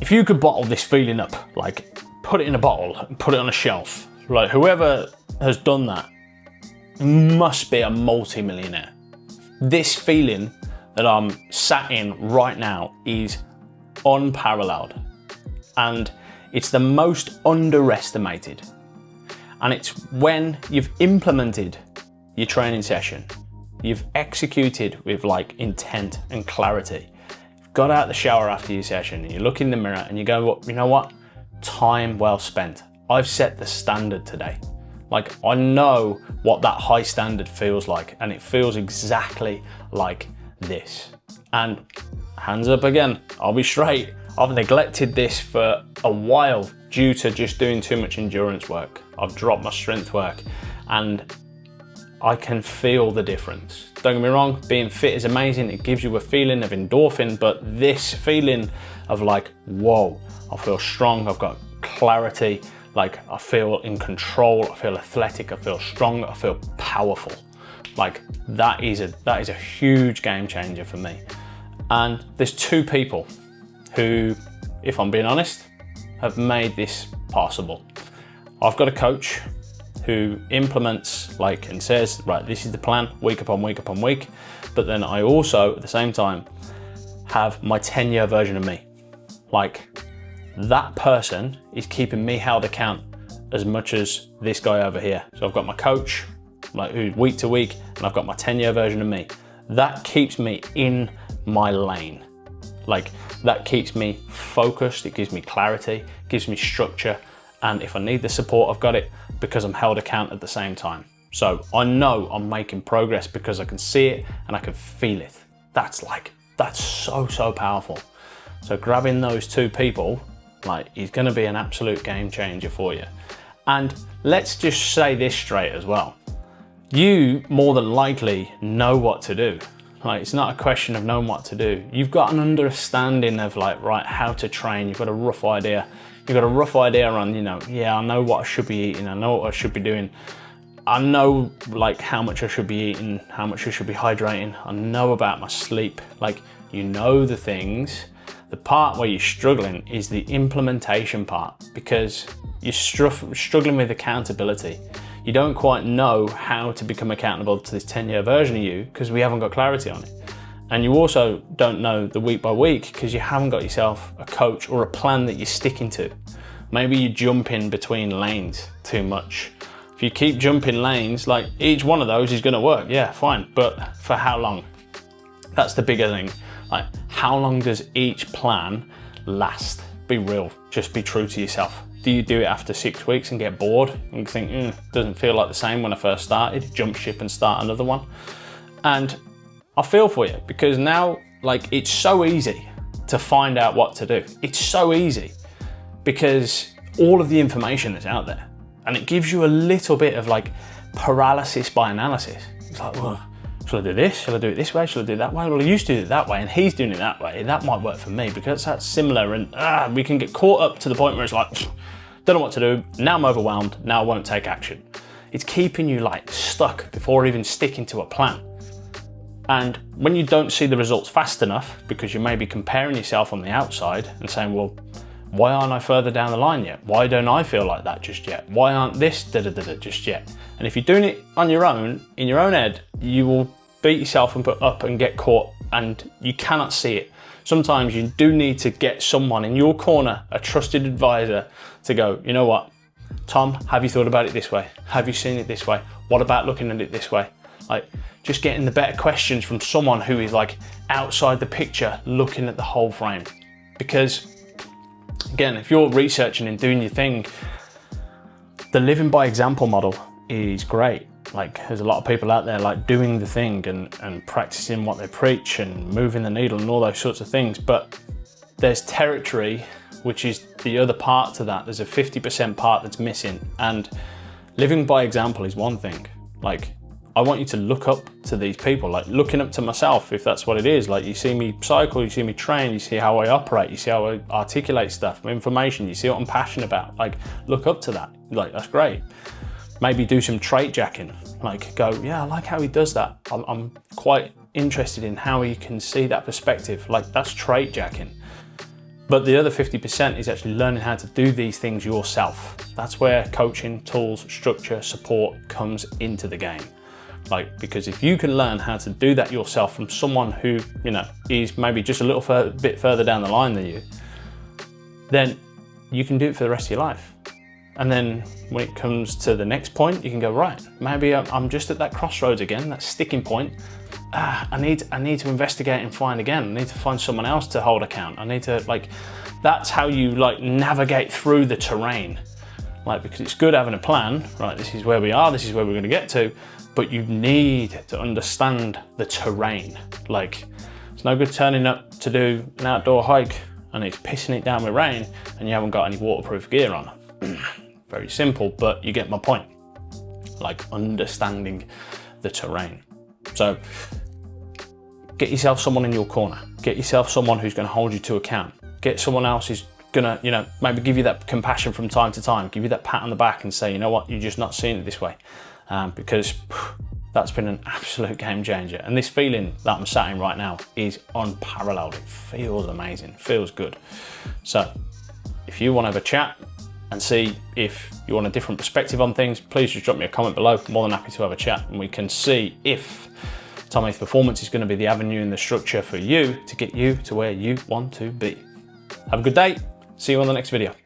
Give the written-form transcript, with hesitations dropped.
if you could bottle this feeling up, like put it in a bottle and put it on a shelf, like whoever has done that must be a multi-millionaire. This feeling that I'm sat in right now is unparalleled, and it's the most underestimated. And it's when you've implemented your training session, you've executed with like intent and clarity, you've got out the shower after your session and you look in the mirror and you go, well, you know what? Time well spent. I've set the standard today. Like, I know what that high standard feels like, and it feels exactly like this. And hands up again, I'll be straight. I've neglected this for a while due to just doing too much endurance work. I've dropped my strength work and I can feel the difference. Don't get me wrong, being fit is amazing. It gives you a feeling of endorphin, but this feeling of like, whoa, I feel strong, I've got clarity, like I feel in control, I feel athletic, I feel strong, I feel powerful. Like that is a huge game changer for me. And there's two people who, if I'm being honest, have made this possible. I've got a coach who implements like and says, right, this is the plan week upon week upon week. But then I also at the same time have my 10-year version of me. Like that person is keeping me held account as much as this guy over here. So I've got my coach, like who's week to week, and I've got my 10-year version of me. That keeps me in my lane. Like that keeps me focused, it gives me clarity, gives me structure. And if I need the support, I've got it because I'm held account at the same time. So I know I'm making progress because I can see it and I can feel it. That's so powerful. So grabbing those two people, like, is gonna be an absolute game changer for you. And let's just say this straight as well. You more than likely know what to do. Like, it's not a question of knowing what to do. You've got an understanding of like, right, how to train. You've got a rough idea. You've got a rough idea on, you know, yeah, I know what I should be eating. I know what I should be doing. I know like how much I should be eating, how much I should be hydrating. I know about my sleep. Like, you know the things. The part where you're struggling is the implementation part, because you're struggling with accountability. You don't quite know how to become accountable to this 10-year version of you because we haven't got clarity on it. And you also don't know the week by week because you haven't got yourself a coach or a plan that you're sticking to. Maybe you jump in between lanes too much. If you keep jumping lanes, like each one of those is gonna work, yeah, fine, but for how long? That's the bigger thing. Like, how long does each plan last? Be real, just be true to yourself. Do you do it after 6 weeks and get bored and think, doesn't feel like the same when I first started, jump ship and start another one? And I feel for you, because now, like, it's so easy to find out what to do. It's so easy because all of the information is out there, and it gives you a little bit of like paralysis by analysis. It's like, well, should I do this? Should I do it this way? Should I do it that way? Well, I used to do it that way and he's doing it that way. That might work for me because that's similar, and we can get caught up to the point where it's like, don't know what to do. Now I'm overwhelmed. Now I won't take action. It's keeping you like stuck before even sticking to a plan. And when you don't see the results fast enough, because you may be comparing yourself on the outside and saying, well, why aren't I further down the line yet? Why don't I feel like that just yet? Why aren't this just yet? And if you're doing it on your own, in your own head, you will beat yourself up and get caught, and you cannot see it. Sometimes you do need to get someone in your corner, a trusted advisor, to go, you know what, Tom, have you thought about it this way? Have you seen it this way? What about looking at it this way? Like, just getting the better questions from someone who is like outside the picture, looking at the whole frame. Because again, if you're researching and doing your thing, the living by example model is great. Like, there's a lot of people out there like doing the thing and practicing what they preach and moving the needle and all those sorts of things. But there's territory, which is the other part to that. There's a 50% part that's missing. And living by example is one thing. Like, I want you to look up to these people, like looking up to myself, if that's what it is. Like, you see me cycle, you see me train, you see how I operate, you see how I articulate stuff, information, you see what I'm passionate about. Like, look up to that. Like, that's great. Maybe do some trait jacking. Like, go, yeah, I like how he does that. I'm quite interested in how he can see that perspective. Like, that's trait jacking. But the other 50% is actually learning how to do these things yourself. That's where coaching, tools, structure, support comes into the game. Like, because if you can learn how to do that yourself from someone who, you know, is maybe just a little bit further down the line than you, then you can do it for the rest of your life. And then when it comes to the next point, you can go, right, maybe I'm just at that crossroads again, that sticking point. I need to investigate and find again. I need to find someone else to hold account. I need to, like, that's how you like navigate through the terrain. Like, because it's good having a plan, right? This is where we are, this is where we're gonna get to, but you need to understand the terrain. Like, it's no good turning up to do an outdoor hike and it's pissing it down with rain and you haven't got any waterproof gear on. Very simple, but you get my point. Like, understanding the terrain. So get yourself someone in your corner. Get yourself someone who's going to hold you to account. Get someone else who's going to, you know, maybe give you that compassion from time to time, give you that pat on the back and say, you know what, you're just not seeing it this way. Because that's been an absolute game changer. And this feeling that I'm sat in right now is unparalleled. It feels amazing, feels good. So if you want to have a chat and see if you want a different perspective on things, please just drop me a comment below. I'm more than happy to have a chat and we can see if Tom Heath Performance is going to be the avenue and the structure for you to get you to where you want to be. Have a good day. See you on the next video.